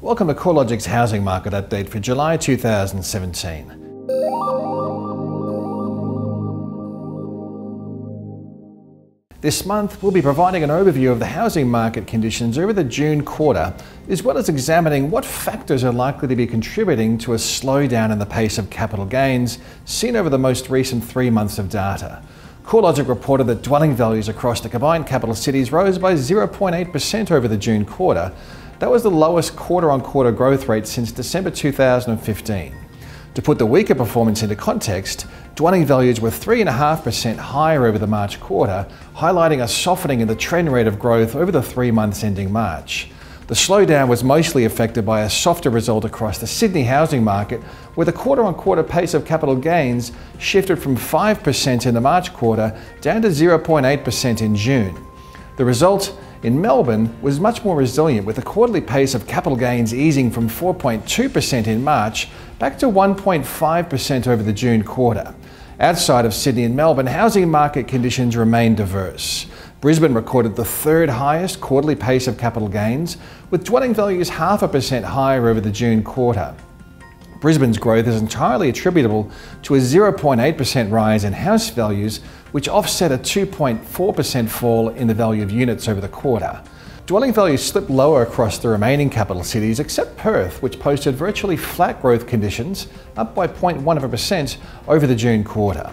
Welcome to CoreLogic's housing market update for July 2017. This month, we'll be providing an overview of the housing market conditions over the June quarter, as well as examining what factors are likely to be contributing to a slowdown in the pace of capital gains seen over the most recent 3 months of data. CoreLogic reported that dwelling values across the combined capital cities rose by 0.8% over the June quarter. That was the lowest quarter-on-quarter growth rate since December 2015. To put the weaker performance into context, dwelling values were 3.5% higher over the March quarter, highlighting a softening in the trend rate of growth over the 3 months ending March. The slowdown was mostly affected by a softer result across the Sydney housing market, where the quarter-on-quarter pace of capital gains shifted from 5% in the March quarter down to 0.8% in June. The result in Melbourne was much more resilient, with the quarterly pace of capital gains easing from 4.2% in March back to 1.5% over the June quarter. Outside of Sydney and Melbourne, housing market conditions remain diverse. Brisbane recorded the third highest quarterly pace of capital gains, with dwelling values 0.5% higher over the June quarter. Brisbane's growth is entirely attributable to a 0.8% rise in house values, which offset a 2.4% fall in the value of units over the quarter. Dwelling values slipped lower across the remaining capital cities, except Perth, which posted virtually flat growth conditions, up by 0.1% over the June quarter.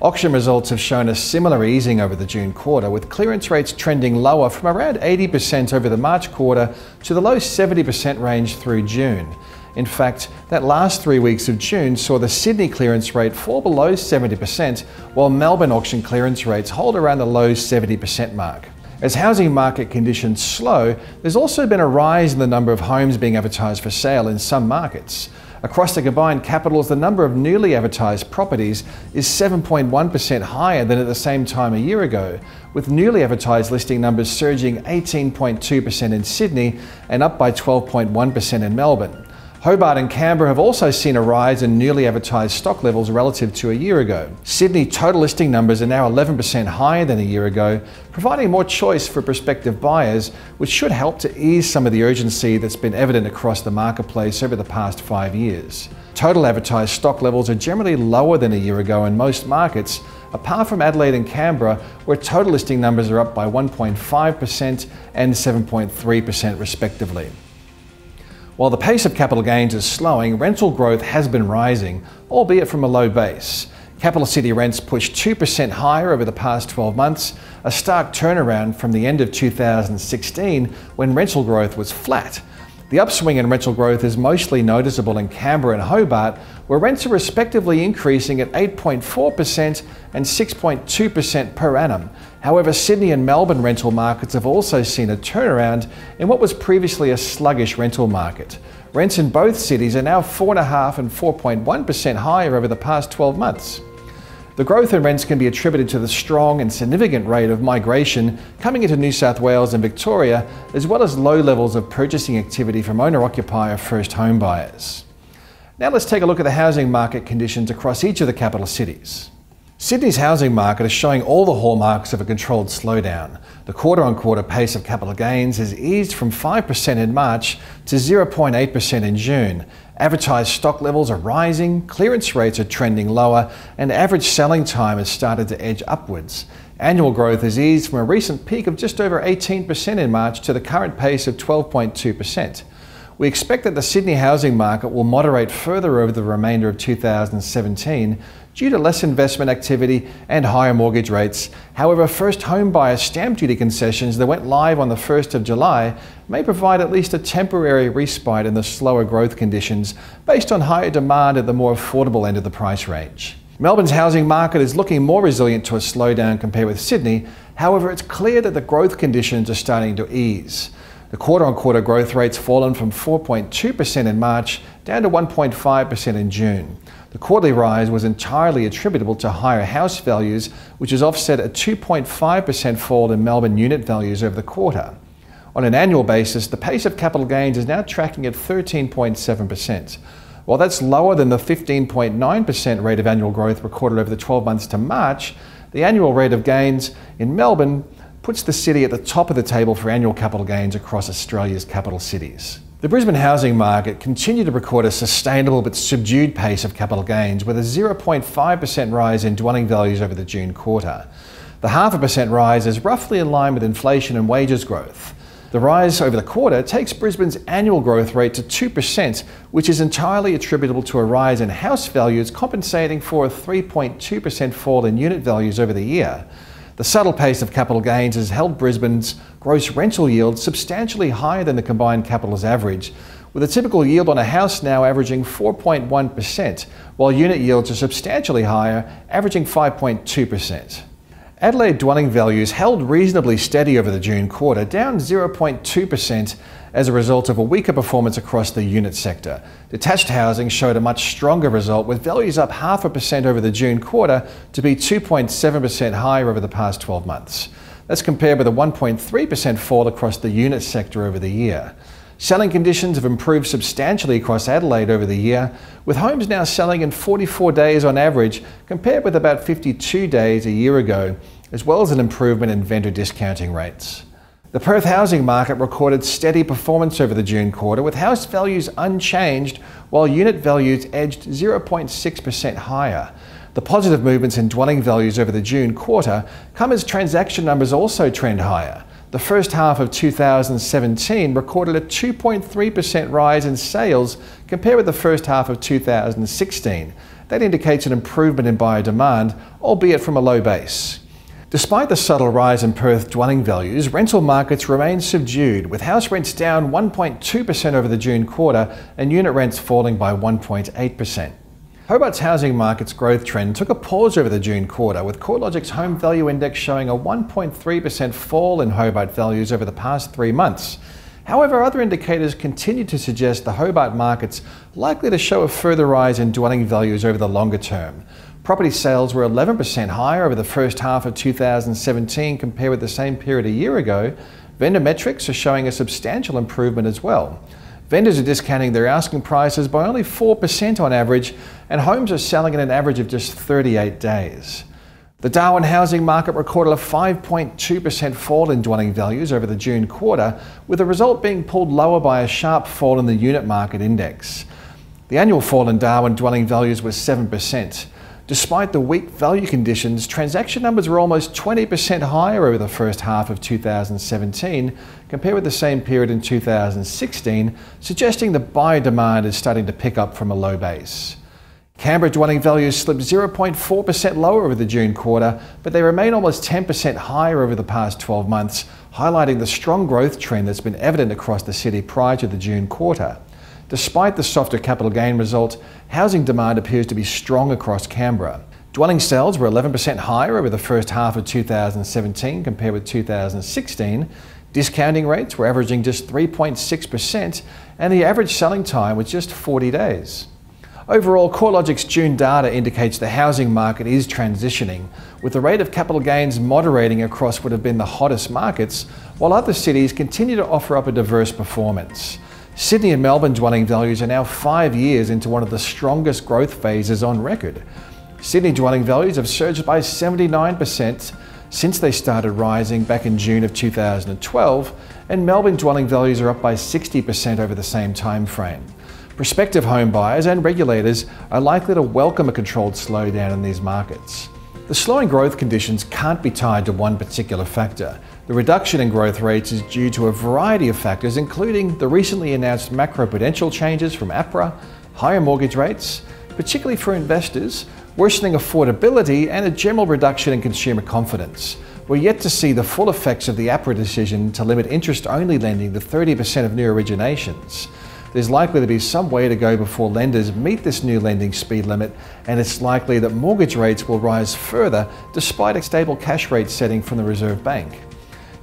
Auction results have shown a similar easing over the June quarter, with clearance rates trending lower from around 80% over the March quarter to the low 70% range through June. In fact, that last 3 weeks of June saw the Sydney clearance rate fall below 70%, while Melbourne auction clearance rates hold around the low 70% mark. As housing market conditions slow, there's also been a rise in the number of homes being advertised for sale in some markets. Across the combined capitals, the number of newly advertised properties is 7.1% higher than at the same time a year ago, with newly advertised listing numbers surging 18.2% in Sydney and up by 12.1% in Melbourne. Hobart and Canberra have also seen a rise in newly advertised stock levels relative to a year ago. Sydney total listing numbers are now 11% higher than a year ago, providing more choice for prospective buyers, which should help to ease some of the urgency that's been evident across the marketplace over the past 5 years. Total advertised stock levels are generally lower than a year ago in most markets, apart from Adelaide and Canberra, where total listing numbers are up by 1.5% and 7.3% respectively. While the pace of capital gains is slowing, rental growth has been rising, albeit from a low base. Capital city rents pushed 2% higher over the past 12 months, a stark turnaround from the end of 2016 when rental growth was flat. The upswing in rental growth is mostly noticeable in Canberra and Hobart, where rents are respectively increasing at 8.4% and 6.2% per annum. However, Sydney and Melbourne rental markets have also seen a turnaround in what was previously a sluggish rental market. Rents in both cities are now 4.5% and 4.1% higher over the past 12 months. The growth in rents can be attributed to the strong and significant rate of migration coming into New South Wales and Victoria, as well as low levels of purchasing activity from owner-occupier first home buyers. Now let's take a look at the housing market conditions across each of the capital cities. Sydney's housing market is showing all the hallmarks of a controlled slowdown. The quarter-on-quarter pace of capital gains has eased from 5% in March to 0.8% in June. Advertised stock levels are rising, clearance rates are trending lower, and average selling time has started to edge upwards. Annual growth has eased from a recent peak of just over 18% in March to the current pace of 12.2%. We expect that the Sydney housing market will moderate further over the remainder of 2017 due to less investment activity and higher mortgage rates. However, first home buyer stamp duty concessions that went live on the 1st of July may provide at least a temporary respite in the slower growth conditions based on higher demand at the more affordable end of the price range. Melbourne's housing market is looking more resilient to a slowdown compared with Sydney. However, it's clear that the growth conditions are starting to ease. The quarter-on-quarter growth rate's fallen from 4.2% in March down to 1.5% in June. The quarterly rise was entirely attributable to higher house values, which has offset a 2.5% fall in Melbourne unit values over the quarter. On an annual basis, the pace of capital gains is now tracking at 13.7%. While that's lower than the 15.9% rate of annual growth recorded over the 12 months to March, the annual rate of gains in Melbourne puts the city at the top of the table for annual capital gains across Australia's capital cities. The Brisbane housing market continued to record a sustainable but subdued pace of capital gains, with a 0.5% rise in dwelling values over the June quarter. The 0.5% rise is roughly in line with inflation and wages growth. The rise over the quarter takes Brisbane's annual growth rate to 2%, which is entirely attributable to a rise in house values, compensating for a 3.2% fall in unit values over the year. The subtle pace of capital gains has held Brisbane's gross rental yield substantially higher than the combined capital's average, with a typical yield on a house now averaging 4.1%, while unit yields are substantially higher, averaging 5.2%. Adelaide dwelling values held reasonably steady over the June quarter, down 0.2% as a result of a weaker performance across the unit sector. Detached housing showed a much stronger result, with values up 0.5% over the June quarter to be 2.7% higher over the past 12 months. That's compared with a 1.3% fall across the unit sector over the year. Selling conditions have improved substantially across Adelaide over the year, with homes now selling in 44 days on average, compared with about 52 days a year ago, as well as an improvement in vendor discounting rates. The Perth housing market recorded steady performance over the June quarter, with house values unchanged, while unit values edged 0.6% higher. The positive movements in dwelling values over the June quarter come as transaction numbers also trend higher. The first half of 2017 recorded a 2.3% rise in sales compared with the first half of 2016. That indicates an improvement in buyer demand, albeit from a low base. Despite the subtle rise in Perth dwelling values, rental markets remain subdued, with house rents down 1.2% over the June quarter and unit rents falling by 1.8%. Hobart's housing market's growth trend took a pause over the June quarter, with CoreLogic's Home Value Index showing a 1.3% fall in Hobart values over the past 3 months. However, other indicators continue to suggest the Hobart market's likely to show a further rise in dwelling values over the longer term. Property sales were 11% higher over the first half of 2017 compared with the same period a year ago. Vendor metrics are showing a substantial improvement as well. Vendors are discounting their asking prices by only 4% on average, and homes are selling at an average of just 38 days. The Darwin housing market recorded a 5.2% fall in dwelling values over the June quarter, with the result being pulled lower by a sharp fall in the unit market index. The annual fall in Darwin dwelling values was 7%. Despite the weak value conditions, transaction numbers were almost 20% higher over the first half of 2017 compared with the same period in 2016, suggesting that buyer demand is starting to pick up from a low base. Canberra dwelling values slipped 0.4% lower over the June quarter, but they remain almost 10% higher over the past 12 months, highlighting the strong growth trend that's been evident across the city prior to the June quarter. Despite the softer capital gain result, housing demand appears to be strong across Canberra. Dwelling sales were 11% higher over the first half of 2017 compared with 2016. Discounting rates were averaging just 3.6%, and the average selling time was just 40 days. Overall, CoreLogic's June data indicates the housing market is transitioning, with the rate of capital gains moderating across what have been the hottest markets, while other cities continue to offer up a diverse performance. Sydney and Melbourne dwelling values are now 5 years into one of the strongest growth phases on record. Sydney dwelling values have surged by 79% since they started rising back in June of 2012, and Melbourne dwelling values are up by 60% over the same time frame. Prospective home buyers and regulators are likely to welcome a controlled slowdown in these markets. The slowing growth conditions can't be tied to one particular factor. The reduction in growth rates is due to a variety of factors, including the recently announced macroprudential changes from APRA, higher mortgage rates, particularly for investors, worsening affordability, and a general reduction in consumer confidence. We're yet to see the full effects of the APRA decision to limit interest-only lending to 30% of new originations. There's likely to be some way to go before lenders meet this new lending speed limit, and it's likely that mortgage rates will rise further despite a stable cash rate setting from the Reserve Bank.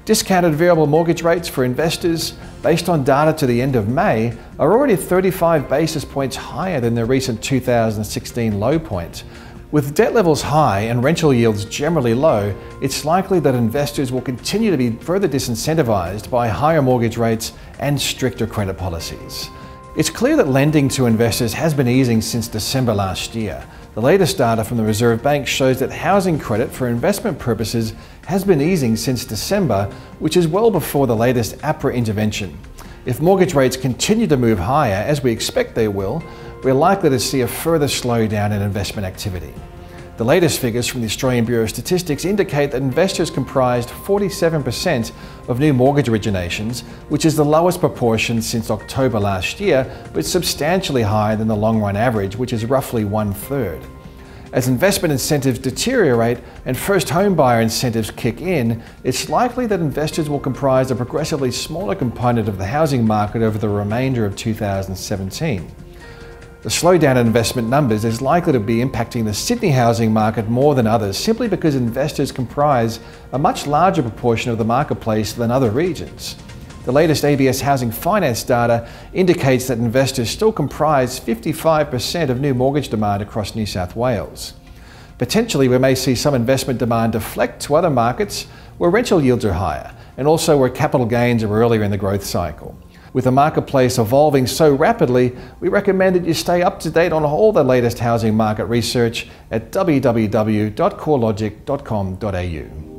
Discounted variable mortgage rates for investors, based on data to the end of May, are already 35 basis points higher than their recent 2016 low point. With debt levels high and rental yields generally low, it's likely that investors will continue to be further disincentivized by higher mortgage rates and stricter credit policies. It's clear that lending to investors has been easing since December last year. The latest data from the Reserve Bank shows that housing credit for investment purposes has been easing since December, which is well before the latest APRA intervention. If mortgage rates continue to move higher, as we expect they will, we're likely to see a further slowdown in investment activity. The latest figures from the Australian Bureau of Statistics indicate that investors comprised 47% of new mortgage originations, which is the lowest proportion since October last year, but substantially higher than the long-run average, which is roughly 1/3. As investment incentives deteriorate and first home buyer incentives kick in, it's likely that investors will comprise a progressively smaller component of the housing market over the remainder of 2017. The slowdown in investment numbers is likely to be impacting the Sydney housing market more than others, simply because investors comprise a much larger proportion of the marketplace than other regions. The latest ABS housing finance data indicates that investors still comprise 55% of new mortgage demand across New South Wales. Potentially, we may see some investment demand deflect to other markets where rental yields are higher, and also where capital gains are earlier in the growth cycle. With the marketplace evolving so rapidly, we recommend that you stay up to date on all the latest housing market research at www.corelogic.com.au.